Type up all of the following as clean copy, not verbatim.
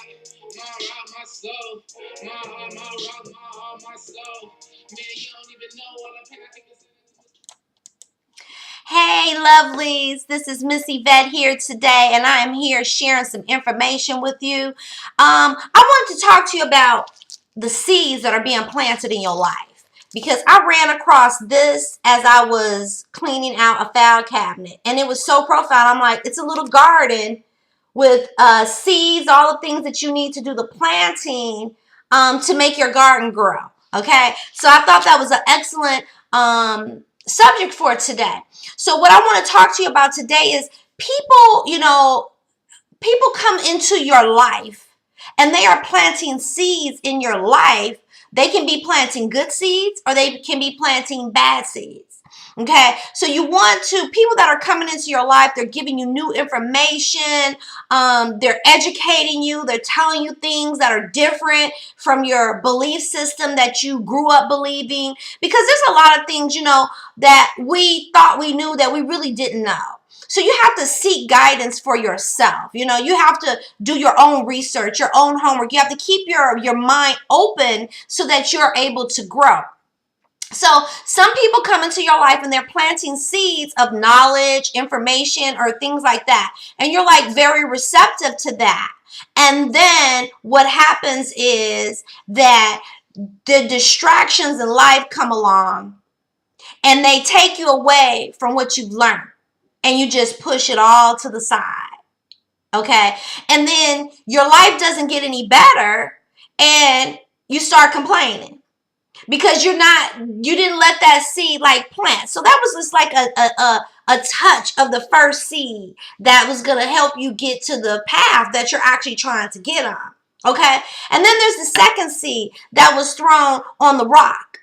my rock, my soul, my heart, my rock, my heart, my soul. Man, you don't even know all the pain. Hey, lovelies, this is Missy Vet here today, and I am here sharing some information with you. I want to talk to you about the seeds that are being planted in your life, because I ran across this as I was cleaning out a file cabinet, and it was so profound. I'm like, it's a little garden with seeds, all the things that you need to do the planting to make your garden grow. Okay, so I thought that was an excellent subject for today. So what I want to talk to you about today is people, people come into your life and they are planting seeds in your life. They can be planting good seeds or they can be planting bad seeds. Okay, so you want to, people that are coming into your life, they're giving you new information, they're educating you, they're telling you things that are different from your belief system that you grew up believing, because there's a lot of things, that we thought we knew that we really didn't know. So you have to seek guidance for yourself. You have to do your own research, your own homework. You have to keep your mind open so that you're able to grow. So some people come into your life and they're planting seeds of knowledge, information, or things like that. And you're like very receptive to that. And then what happens is that the distractions in life come along and they take you away from what you've learned. And you just push it all to the side. Okay? And then your life doesn't get any better and you start complaining. Because you didn't let that seed like plant. So that was just like a touch of the first seed that was going to help you get to the path that you're actually trying to get on. Okay. And then there's the second seed that was thrown on the rock.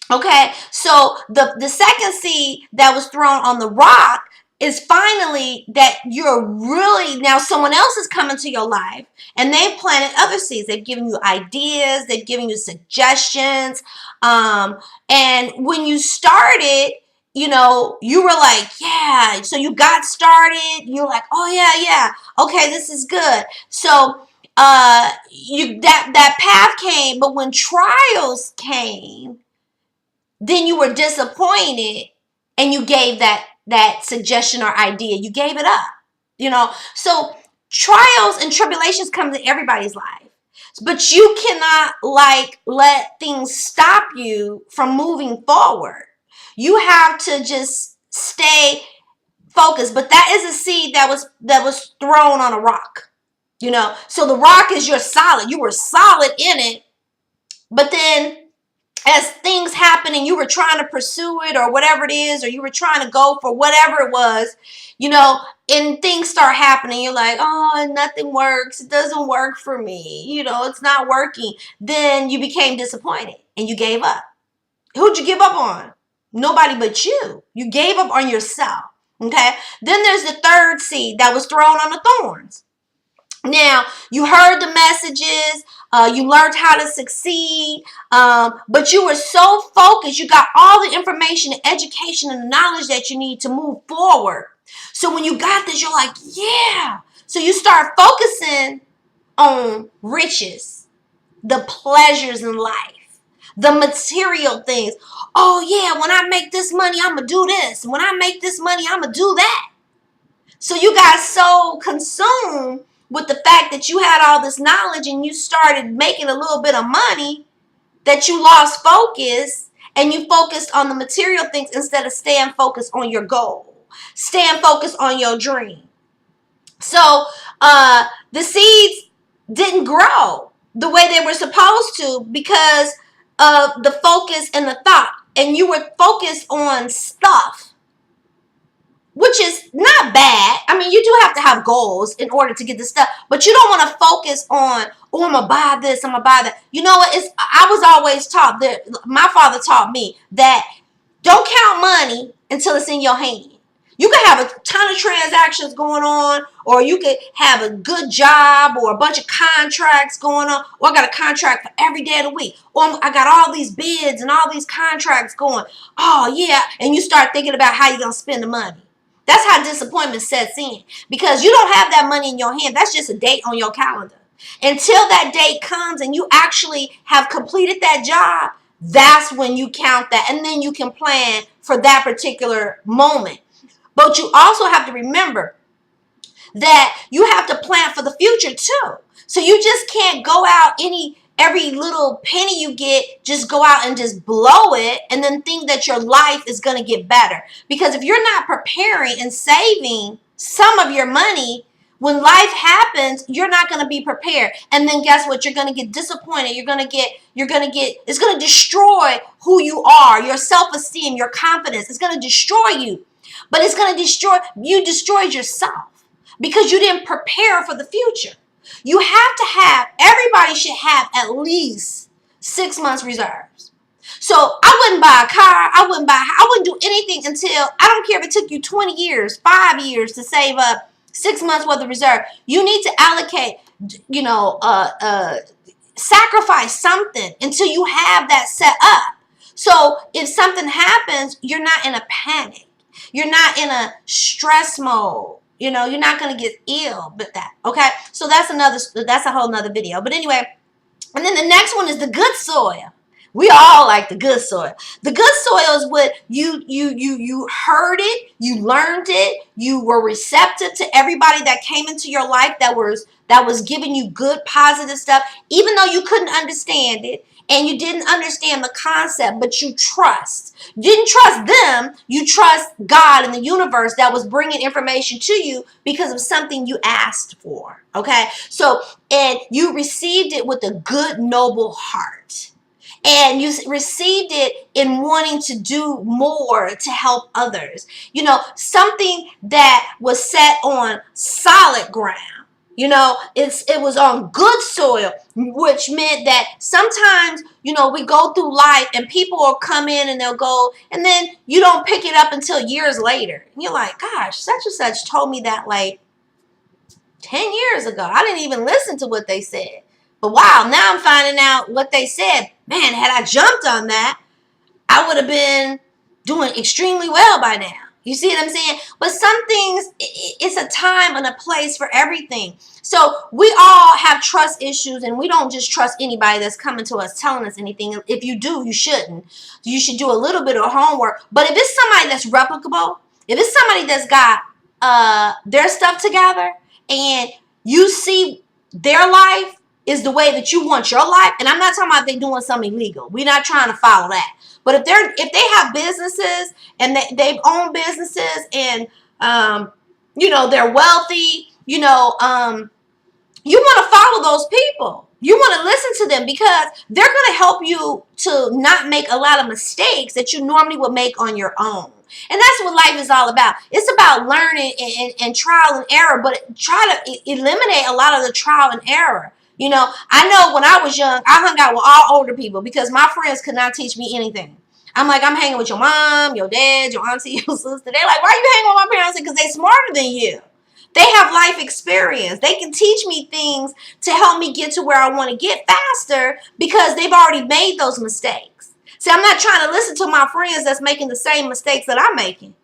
Okay. So the second seed that was thrown on the rock is finally that you're really, now someone else is coming to your life and they've planted other seeds. They've given you ideas. They've given you suggestions. And when you started, you were like, yeah. So you got started. You're like, oh yeah. Okay, this is good. So that path came, but when trials came, then you were disappointed and you gave that suggestion or idea. You gave it up. So trials and tribulations come to everybody's life, but you cannot let things stop you from moving forward. You have to just stay focused. But that is a seed that was thrown on a rock. So the rock is your solid. You were solid in it, but then as things happen and you were trying to pursue it or whatever it is, or you were trying to go for whatever it was, and things start happening, you're like, oh, nothing works. It doesn't work for me. It's not working. Then you became disappointed and you gave up. Who'd you give up on? Nobody but you. You gave up on yourself. Okay. Then there's the third seed that was thrown on the thorns. Now, you heard the messages, you learned how to succeed, but you were so focused, you got all the information and education and knowledge that you need to move forward. So when you got this, you're like, yeah. So you start focusing on riches, the pleasures in life, the material things. Oh yeah, when I make this money, I'm going to do this. When I make this money, I'm going to do that. So you got so consumed with the fact that you had all this knowledge and you started making a little bit of money that you lost focus and you focused on the material things instead of staying focused on your goal, staying focused on your dream. So the seeds didn't grow the way they were supposed to because of the focus and the thought. And you were focused on stuff, which is not bad. I mean, you do have to have goals in order to get this stuff, but you don't want to focus on, oh, I'm going to buy this, I'm going to buy that. You know what? I was always taught that, my father taught me that don't count money until it's in your hand. You could have a ton of transactions going on, or you could have a good job or a bunch of contracts going on, or I got a contract for every day of the week, or I got all these bids and all these contracts going. Oh, yeah. And you start thinking about how you're going to spend the money. That's how disappointment sets in, because you don't have that money in your hand. That's just a date on your calendar. Until that date comes and you actually have completed that job, that's when you count that. And then you can plan for that particular moment. But you also have to remember that you have to plan for the future too. So you just can't go out every little penny you get, just go out and just blow it and then think that your life is going to get better. Because if you're not preparing and saving some of your money, when life happens, you're not going to be prepared. And then guess what? You're going to get disappointed. It's going to destroy who you are, your self-esteem, your confidence. It's going to destroy you. But it's going to destroyed yourself because you didn't prepare for the future. Everybody should have at least 6 months reserves. So I wouldn't buy a car. I wouldn't do anything until, I don't care if it took you 20 years, 5 years to save up 6 months worth of reserve. You need to allocate, sacrifice something until you have that set up. So if something happens, you're not in a panic. You're not in a stress mode. You're not going to get ill with that. Okay. So that's a whole nother video. But anyway, and then the next one is the good soil. We all like the good soil. The good soil is what you heard it, you learned it, you were receptive to everybody that came into your life that was giving you good, positive stuff, even though you couldn't understand it and you didn't understand the concept, but you trust. You didn't trust them, you trust God and the universe that was bringing information to you because of something you asked for. Okay, so and you received it with a good, noble heart. And you received it in wanting to do more to help others. Something that was set on solid ground. It was on good soil, which meant that sometimes, we go through life and people will come in and they'll go, and then you don't pick it up until years later. And you're like, gosh, such and such told me that like 10 years ago. I didn't even listen to what they said. But wow, now I'm finding out what they said. Man, had I jumped on that, I would have been doing extremely well by now. You see what I'm saying? But some things, it's a time and a place for everything. So we all have trust issues, and we don't just trust anybody that's coming to us telling us anything. If you do, you shouldn't. You should do a little bit of homework. But if it's somebody that's replicable, if it's somebody that's got their stuff together, and you see their life is the way that you want your life, and I'm not talking about they doing something illegal. We're not trying to follow that. But if they have businesses and they've owned businesses and they're wealthy, you want to follow those people. You want to listen to them because they're going to help you to not make a lot of mistakes that you normally would make on your own. And that's what life is all about. It's about learning and trial and error, but try to eliminate a lot of the trial and error. I know when I was young, I hung out with all older people because my friends could not teach me anything. I'm like, I'm hanging with your mom, your dad, your auntie, your sister. They're like, why are you hanging with my parents? Because they're smarter than you. They have life experience. They can teach me things to help me get to where I want to get faster because they've already made those mistakes. See, I'm not trying to listen to my friends that's making the same mistakes that I'm making.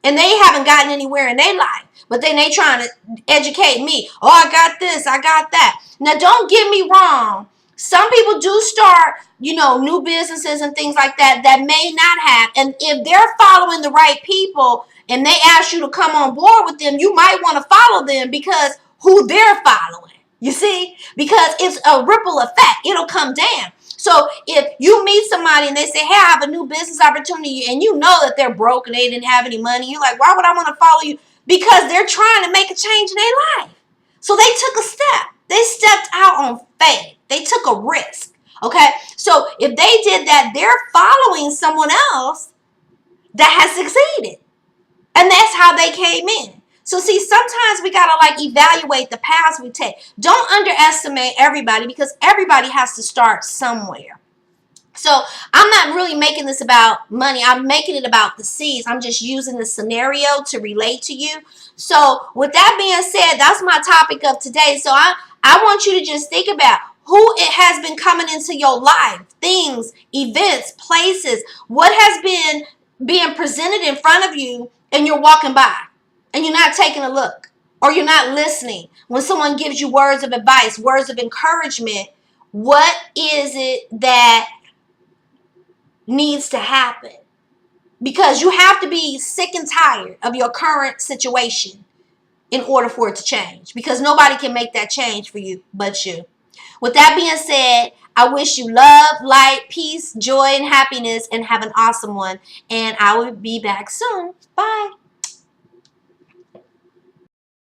And they haven't gotten anywhere in their life. But then they trying to educate me. Oh, I got this, I got that. Now, don't get me wrong. Some people do start, new businesses and things like that may not have. And if they're following the right people and they ask you to come on board with them, you might want to follow them because who they're following. You see? Because it's a ripple effect. It'll come down. So if you meet somebody and they say, hey, I have a new business opportunity, and you know that they're broke and they didn't have any money, you're like, why would I want to follow you? Because they're trying to make a change in their life. So they took a step. They stepped out on faith. They took a risk. Okay? So if they did that, they're following someone else that has succeeded. And that's how they came in. So see, sometimes we got to evaluate the paths we take. Don't underestimate everybody because everybody has to start somewhere. So I'm not really making this about money. I'm making it about the seeds. I'm just using the scenario to relate to you. So with that being said, that's my topic of today. So I want you to just think about who it has been coming into your life, things, events, places, what has been being presented in front of you and you're walking by and you're not taking a look. or you're not listening. When someone gives you words of advice, words of encouragement, what is it that needs to happen? Because you have to be sick and tired of your current situation in order for it to change. Because nobody can make that change for you but you. With that being said, I wish you love, light, peace, joy, and happiness, and have an awesome one. And I will be back soon. Bye.